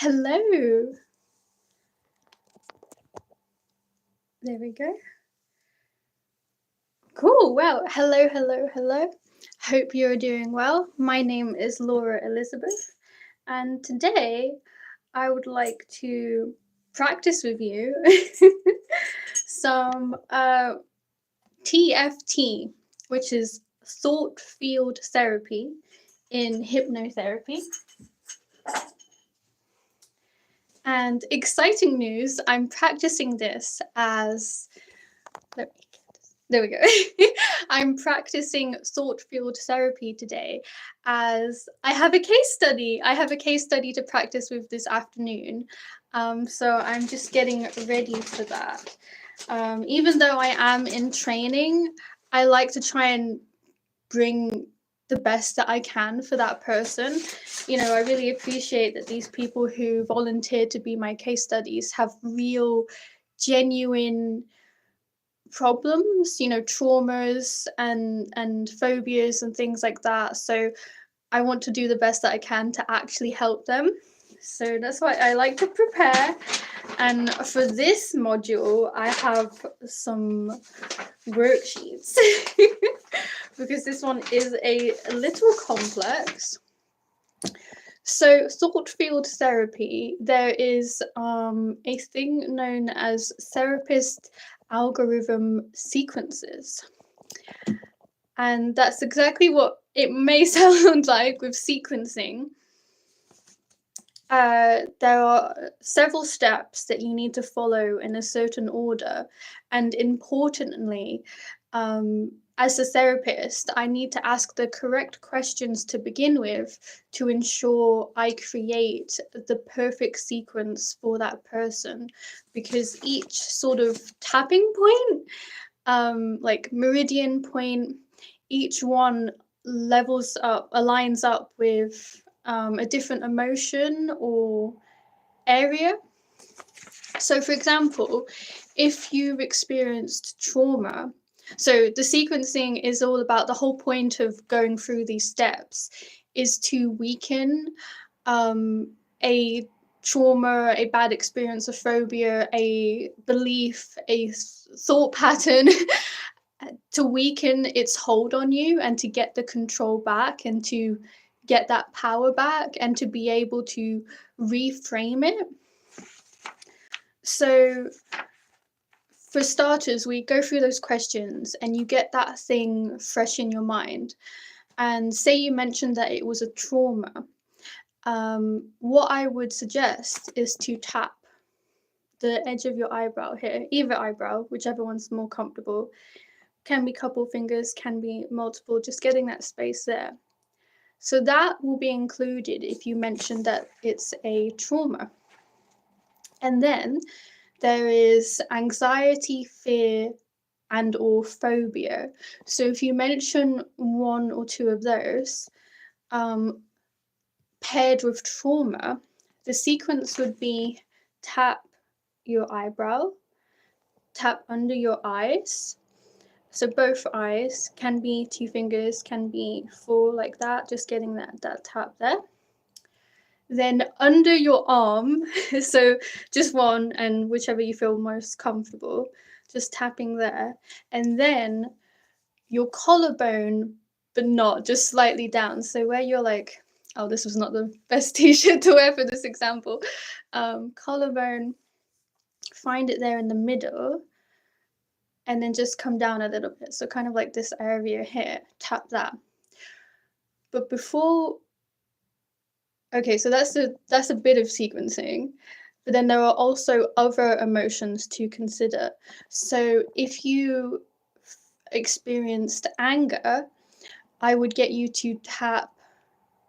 Hello. There we go. Cool. Well, hello, hello, hello. Hope you're doing well. My name is Laura Elizabeth, and today I would like to practice with you some TFT, which is thought field therapy in hypnotherapy. And exciting news, I'm practicing this as there we go. I'm practicing thought field therapy today as I have a case study. I have a case study to practice with this afternoon. So I'm just getting ready for that. Even though I am in training, I like to try and bring the best that I can for that person. I really appreciate that these people who volunteered to be my case studies have real, genuine problems, traumas and phobias and things like that. So I want to do the best that I can to actually help them. So that's why I like to prepare. And for this module, I have some worksheets because this one is a little complex. So thought field therapy, there is a thing known as therapist algorithm sequences. And that's exactly what it may sound like with sequencing. There are several steps that you need to follow in a certain order. And importantly, as a therapist, I need to ask the correct questions to begin with to ensure I create the perfect sequence for that person. Because each sort of tapping point, like meridian point, each one aligns up with a different emotion or area. So, for example, if you've experienced trauma, so the sequencing is all about the whole point of going through these steps is to weaken a trauma, a bad experience, a phobia, a belief, a thought pattern. To weaken its hold on you and to get the control back and to get that power back and to be able to reframe it. So for starters, we go through those questions and you get that thing fresh in your mind. And say you mentioned that it was a trauma. What I would suggest is to tap the edge of your eyebrow here, either eyebrow, whichever one's more comfortable. Can be couple fingers, can be multiple, just getting that space there. So that will be included if you mention that it's a trauma. And then there is anxiety, fear, and or phobia. So if you mention one or two of those, paired with trauma, the sequence would be tap your eyebrow, tap under your eyes. So both eyes, can be 2 fingers, can be 4 like that, just getting that tap there. Then under your arm, so just one and whichever you feel most comfortable, just tapping there. And then your collarbone, but not, just slightly down. So where you're like, oh, this was not the best t-shirt to wear for this example. Collarbone, find it there in the middle. And then just come down a little bit. So kind of like this area here, tap that. But before, okay, so that's a bit of sequencing, but then there are also other emotions to consider. So if you experienced anger, I would get you to tap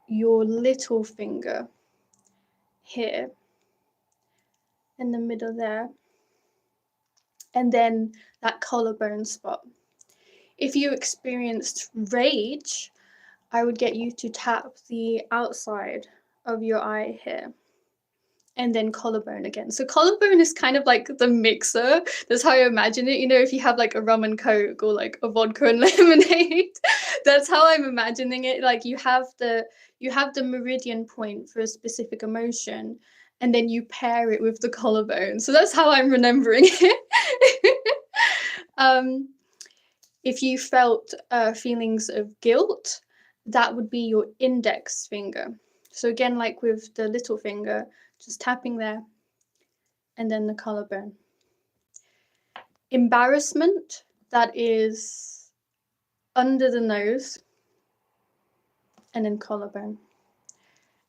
your little finger here in the middle there. And then that collarbone spot. If you experienced rage, I would get you to tap the outside of your eye here. And then collarbone again. So collarbone is kind of like the mixer. That's how I imagine it. If you have like a rum and coke or like a vodka and lemonade, that's how I'm imagining it. Like you have the meridian point for a specific emotion, and then you pair it with the collarbone. So that's how I'm remembering it. If you felt feelings of guilt, that would be your index finger. So again, like with the little finger, just tapping there, and then the collarbone. Embarrassment, that is under the nose, and then collarbone.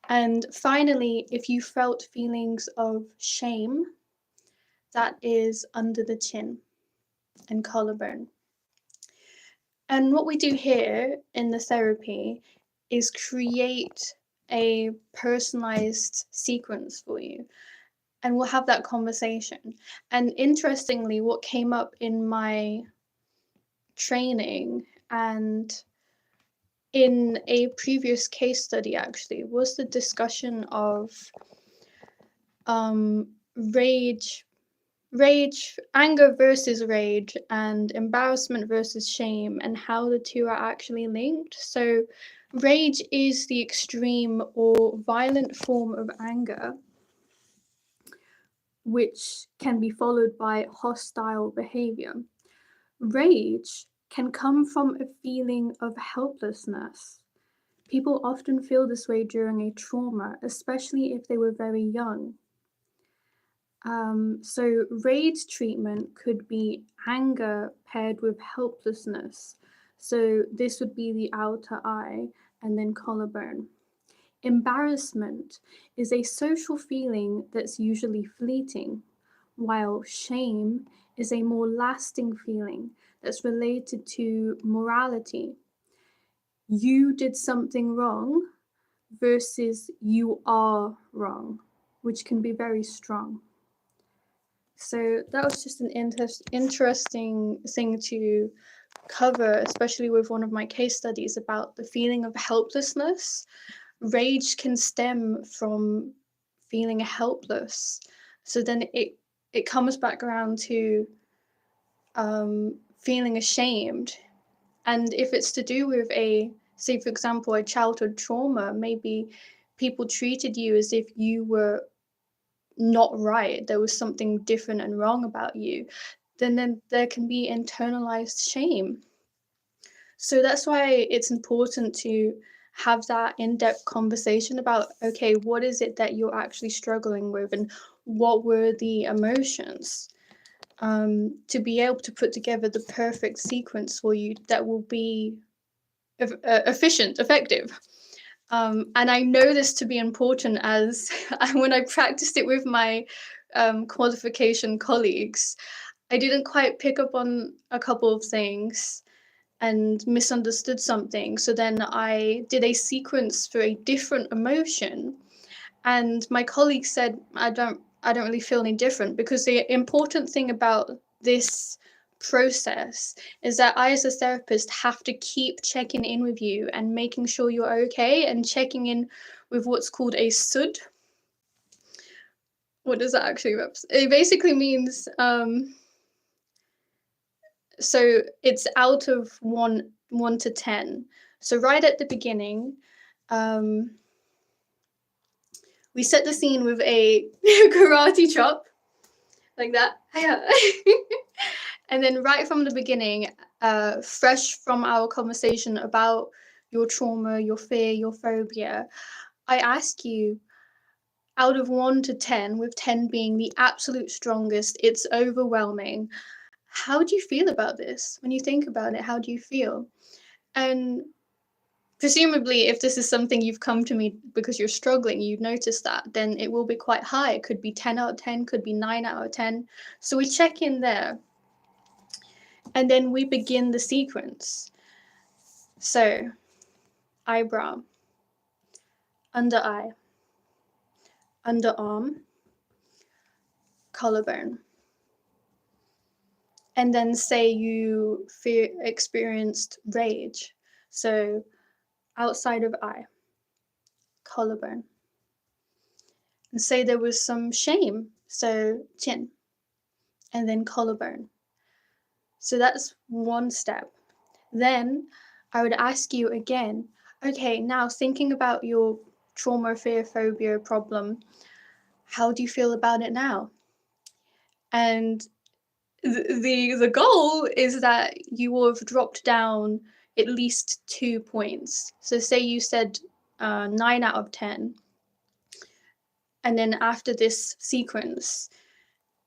And finally, if you felt feelings of shame, that is under the chin and collarbone. And what we do here in the therapy is create a personalized sequence for you. And we'll have that conversation. And interestingly, what came up in my training and in a previous case study actually was the discussion of rage, anger versus rage, and embarrassment versus shame, and how the two are actually linked. So rage is the extreme or violent form of anger, which can be followed by hostile behavior. Rage can come from a feeling of helplessness. People often feel this way during a trauma, especially if they were very young. So rage treatment could be anger paired with helplessness. So this would be the outer eye and then collarbone. Embarrassment is a social feeling that's usually fleeting, while shame is a more lasting feeling that's related to morality. You did something wrong versus you are wrong, which can be very strong. So that was just an interesting thing to cover, especially with one of my case studies about the feeling of helplessness. Rage can stem from feeling helpless. So then it comes back around to feeling ashamed. And if it's to do with say for example, a childhood trauma, maybe people treated you as if you were not right, there was something different and wrong about you, then there can be internalized shame. So that's why it's important to have that in-depth conversation about, okay, what is it that you're actually struggling with, and what were the emotions, to be able to put together the perfect sequence for you that will be efficient, effective. And I know this to be important as when I practiced it with my qualification colleagues, I didn't quite pick up on a couple of things and misunderstood something. So then I did a sequence for a different emotion, and my colleague said, I don't really feel any different, because the important thing about this process is that I, as a therapist, have to keep checking in with you and making sure you're okay, and checking in with what's called a SUD. What does that actually represent? It basically means so it's out of 1 to 10. So right at the beginning, we set the scene with a karate chop, like that. And then right from the beginning, fresh from our conversation about your trauma, your fear, your phobia, I ask you, out of 1 to 10, with 10 being the absolute strongest, it's overwhelming, how do you feel about this? When you think about it, how do you feel? And presumably, if this is something you've come to me because you're struggling, you notice that, then it will be quite high. It could be 10 out of 10, could be 9 out of 10. So we check in there, and then we begin the sequence. So, eyebrow, under eye, underarm, collarbone. And then say you experienced rage. So, outside of eye, collarbone. And say there was some shame. So, chin, and then collarbone. So that's one step. Then I would ask you again, okay, now thinking about your trauma, fear, phobia problem, how do you feel about it now? And the goal is that you will have dropped down at least 2 points. So say you said 9 out of 10, and then after this sequence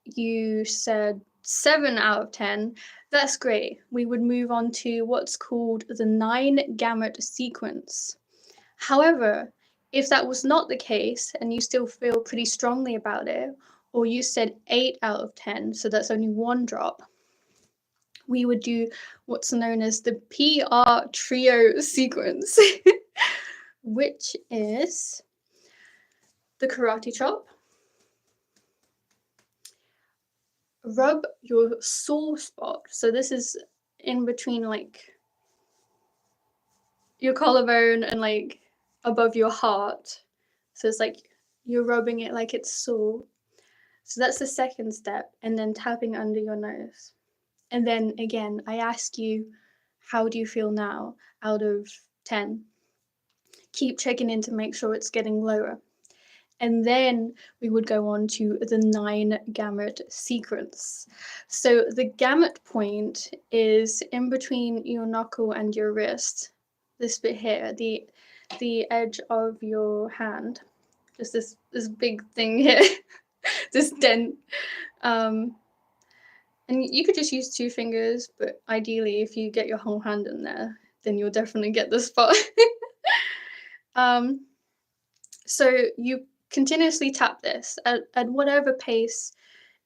you said 7 out of 10, that's great. We would move on to what's called the 9 gamut sequence. However, if that was not the case and you still feel pretty strongly about it, or you said 8 out of 10, so that's only 1 drop, we would do what's known as the PR trio sequence, which is the karate chop, rub your sore spot. So this is in between like your collarbone and like above your heart. So it's like you're rubbing it like it's sore. So that's the second step, and then tapping under your nose. And then again, I ask you, how do you feel now out of 10? Keep checking in to make sure it's getting lower. And then we would go on to the 9 gamut sequence. So the gamut point is in between your knuckle and your wrist. This bit here, the edge of your hand. Just this big thing here, this dent. And you could just use 2 fingers, but ideally if you get your whole hand in there, then you'll definitely get the spot. So you continuously tap this at whatever pace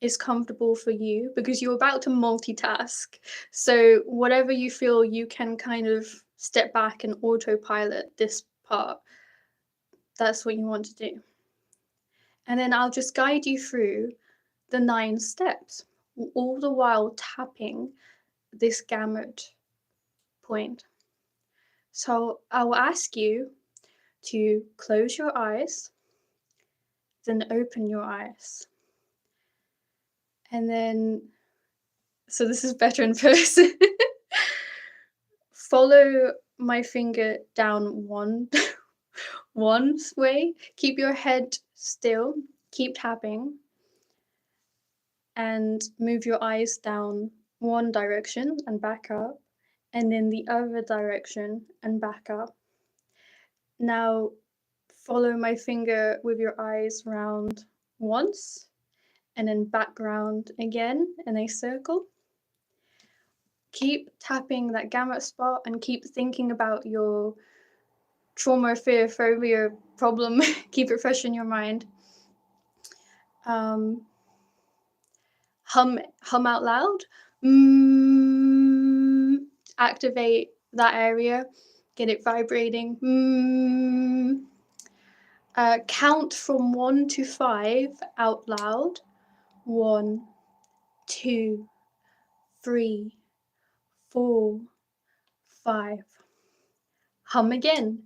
is comfortable for you, because you're about to multitask. So whatever you feel you can kind of step back and autopilot this part, that's what you want to do. And then I'll just guide you through the 9 steps, all the while tapping this gamut point. So I'll ask you to close your eyes, then open your eyes. And then, so this is better in person. Follow my finger down one way. Keep your head still. Keep tapping. And move your eyes down one direction and back up. And then the other direction and back up. Now, follow my finger with your eyes round once. And then back round again in a circle. Keep tapping that gamut spot and keep thinking about your trauma, fear, phobia problem. Keep it fresh in your mind. Hum out loud. Activate that area. Get it vibrating. Count from 1 to 5 out loud. 1, 2, 3, 4, 5. Hum again.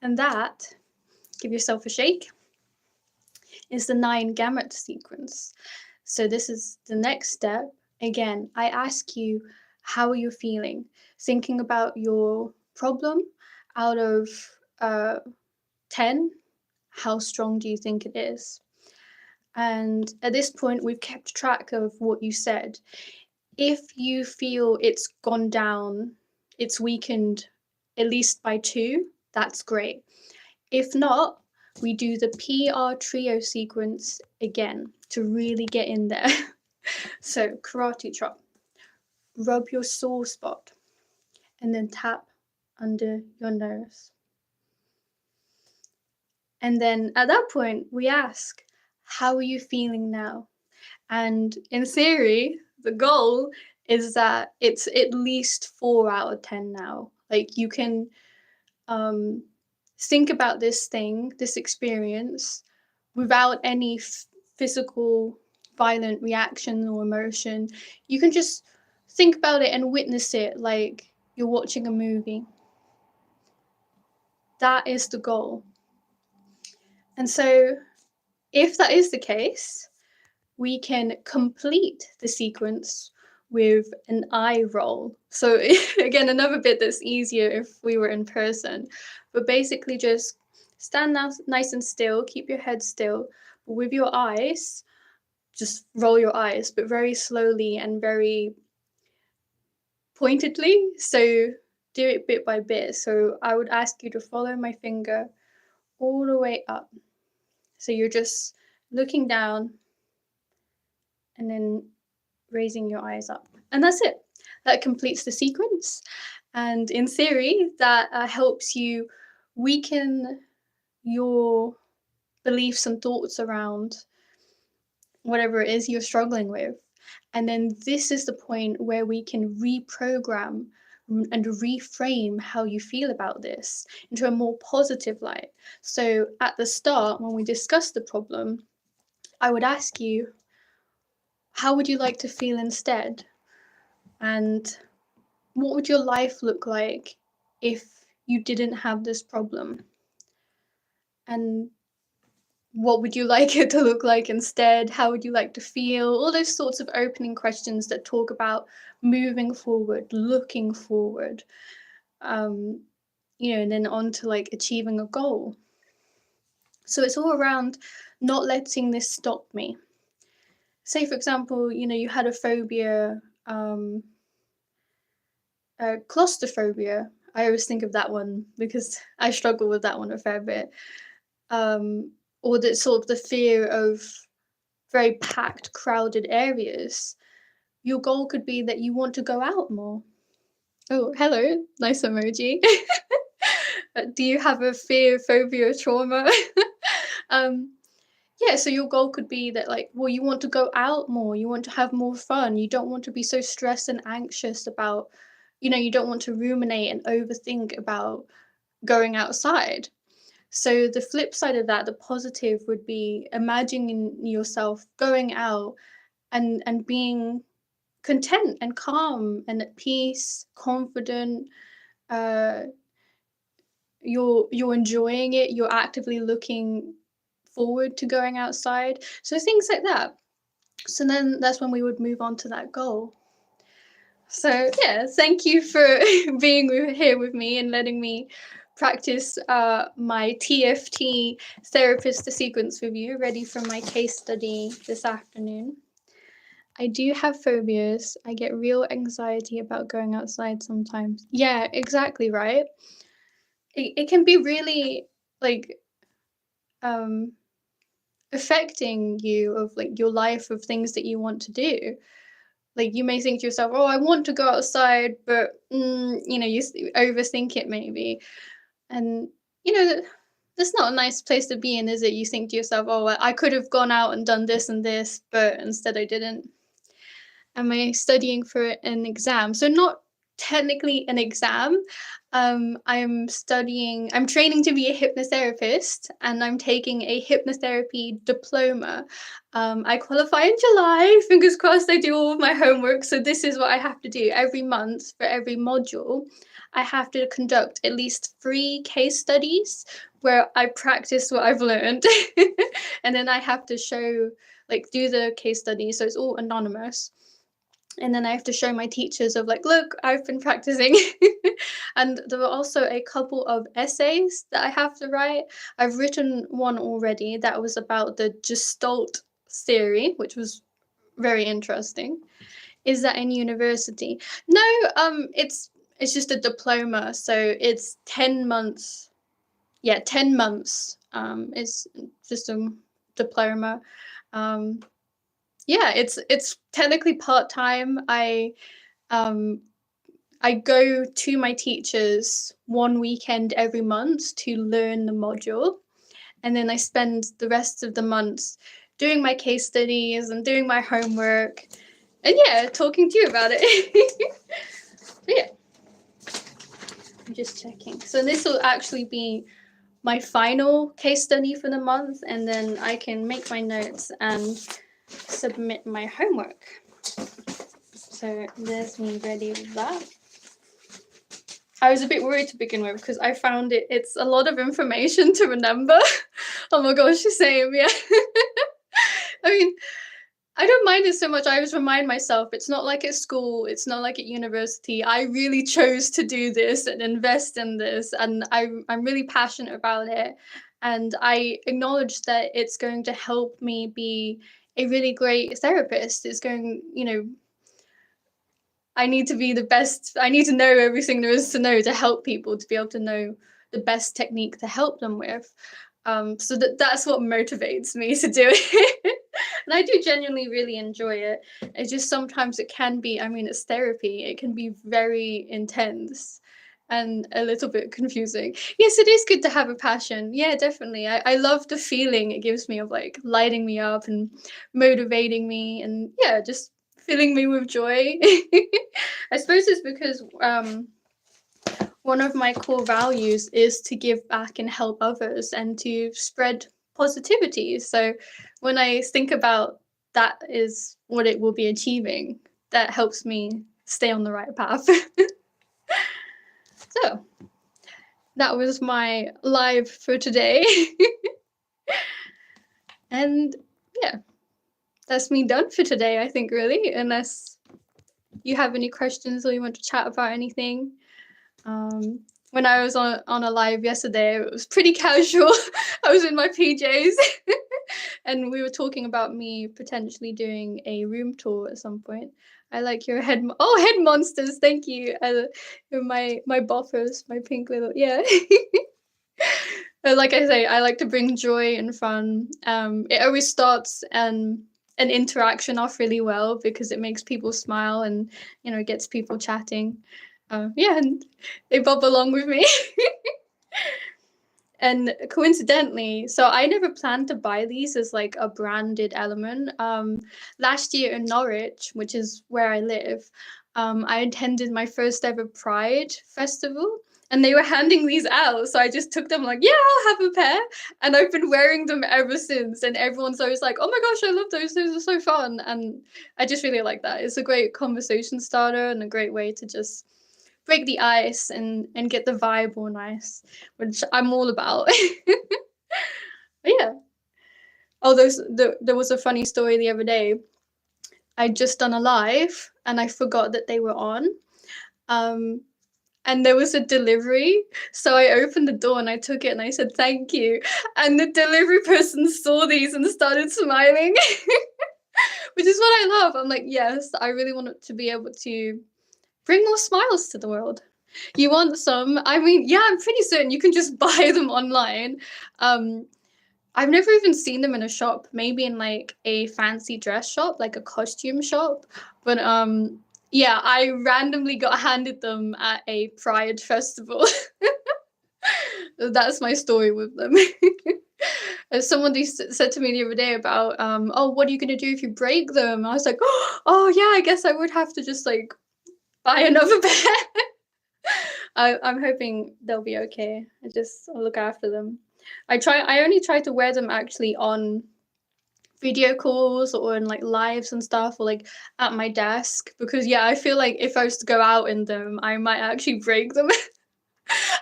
And that, give yourself a shake, is the 9 gamut sequence. So this is the next step. Again, I ask you, how are you feeling? Thinking about your problem, out of 10, how strong do you think it is? And at this point, we've kept track of what you said. If you feel it's gone down, it's weakened at least by 2, that's great. If not, we do the PR trio sequence again to really get in there. So karate chop, rub your sore spot, and then tap under your nose. And then at that point, we ask, how are you feeling now? And in theory, the goal is that it's at least 4 out of 10 now. Like you can think about this thing, this experience, without any physical violent reaction or emotion. You can just think about it and witness it like you're watching a movie. That is the goal. And so if that is the case, we can complete the sequence with an eye roll. So again, another bit that's easier if we were in person, but basically just stand now nice and still, keep your head still, but with your eyes, just roll your eyes, but very slowly and very pointedly. So do it bit by bit. So I would ask you to follow my finger all the way up. So you're just looking down and then raising your eyes up. And that's it. That completes the sequence. And in theory, that helps you weaken your beliefs and thoughts around whatever it is you're struggling with. And then this is the point where we can reprogram and reframe how you feel about this into a more positive light. So at the start, when we discuss the problem, I would ask you, how would you like to feel instead? And what would your life look like if you didn't have this problem? And what would you like it to look like instead? How would you like to feel? All those sorts of opening questions that talk about moving forward, looking forward, and then on to like achieving a goal. So it's all around not letting this stop me. Say, for example, you had a phobia, claustrophobia. I always think of that one because I struggle with that one a fair bit. Or the sort of the fear of very packed, crowded areas. Your goal could be that you want to go out more. Oh, hello, nice emoji. Do you have a fear, phobia, trauma? Yeah, so your goal could be that, like, well, you want to go out more, you want to have more fun, you don't want to be so stressed and anxious about, you don't want to ruminate and overthink about going outside. So the flip side of that, the positive would be imagining yourself going out and being content and calm and at peace, confident. Uh, you're enjoying it. You're actively looking forward to going outside. So things like that. So then that's when we would move on to that goal. So yeah, thank you for being here with me and letting me practice my TFT therapist to sequence with you, ready for my case study this afternoon. I do have phobias. I get real anxiety about going outside sometimes. Yeah, exactly, right? It can be really like um affecting you of like your life of things that you want to do. Like you may think to yourself, "Oh, I want to go outside," but you overthink it maybe, and that's not a nice place to be in, is it? You think to yourself, "Oh, I could have gone out and done this and this, but instead I didn't." Am I studying for an exam? So not technically an exam. I'm training to be a hypnotherapist and I'm taking a hypnotherapy diploma. I qualify in July, fingers crossed I do all of my homework. So this is what I have to do every month for every module. I have to conduct at least 3 case studies where I practice what I've learned. And then I have to show, like, do the case study. So it's all anonymous. And then I have to show my teachers of like, look, I've been practicing. And there were also a couple of essays that I have to write. I've written one already that was about the Gestalt theory, which was very interesting. Is that in university? No, it's just a diploma, so it's 10 months. Yeah, 10 months. Is just a diploma. Um, yeah, it's technically part-time. Um I go to my teachers one weekend every month to learn the module, and then I spend the rest of the months doing my case studies and doing my homework, and yeah, talking to you about it. Yeah, I'm just checking. So this will actually be my final case study for the month, and then I can make my notes and submit my homework. So there's me ready with that. I was a bit worried to begin with because I found it's a lot of information to remember. Oh my gosh, same, yeah. I mean, I don't mind it so much. I always remind myself it's not like at school, it's not like at university. I really chose to do this and invest in this, and I'm really passionate about it. And I acknowledge that it's going to help me be a really great therapist. It's going, I need to be the best. I need to know everything there is to know to help people, to be able to know the best technique to help them with. So that's what motivates me to do it. And I do genuinely really enjoy it. It's just sometimes it can be, I mean, it's therapy. It can be very intense and a little bit confusing. Yes, it is good to have a passion. Yeah, definitely. I love the feeling it gives me of like lighting me up and motivating me, and yeah, just filling me with joy. I suppose it's because one of my core values is to give back and help others and to spread positivity. So when I think about that is what it will be achieving, that helps me stay on the right path. So that was my live for today. And yeah, that's me done for today, I think, really, unless you have any questions or you want to chat about anything. When I was on a live yesterday, it was pretty casual. I was in my PJs and we were talking about me potentially doing a room tour at some point. I like your head monsters, thank you. My boffers, my pink little, yeah. Like I say, I like to bring joy and fun. It always starts an interaction off really well because it makes people smile and gets people chatting. Yeah, and they bob along with me. And coincidentally, so I never planned to buy these as like a branded element. Last year in Norwich, which is where I live, I attended my first ever Pride festival, and they were handing these out. So I just took them, like, yeah, I'll have a pair. And I've been wearing them ever since. And everyone's always like, oh my gosh, I love those. Those are so fun. And I just really like that. It's a great conversation starter and a great way to just break the ice and get the vibe all nice, which I'm all about. But yeah. Oh, there was a funny story the other day. I'd just done a live and I forgot that they were on. And there was a delivery. So I opened the door and I took it and I said, thank you. And the delivery person saw these and started smiling, which is what I love. I'm like, yes, I really want to be able to bring more smiles to the world. You want some? I mean, yeah, I'm pretty certain you can just buy them online. I've never even seen them in a shop, maybe in like a fancy dress shop, like a costume shop. But yeah, I randomly got handed them at a Pride festival. That's my story with them. As somebody said to me the other day about, oh, what are you going to do if you break them? I was like, oh, yeah, I guess I would have to just like buy another pair. I'm hoping they'll be okay. I'll look after them. I only try to wear them actually on video calls or in like lives and stuff, or like at my desk, because yeah, I feel like if I was to go out in them, I might actually break them.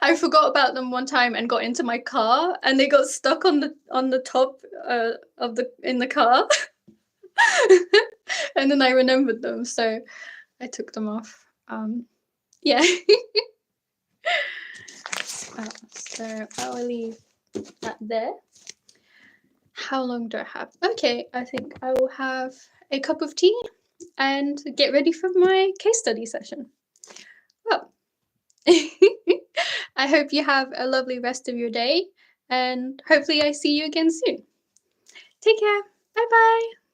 I forgot about them one time and got into my car and they got stuck on the top of the car. And then I remembered them, so I took them off. Yeah. So I will leave that there. How long do I have? Okay, I think I will have a cup of tea and get ready for my case study session. Well, I hope you have a lovely rest of your day and hopefully I see you again soon. Take care. Bye bye.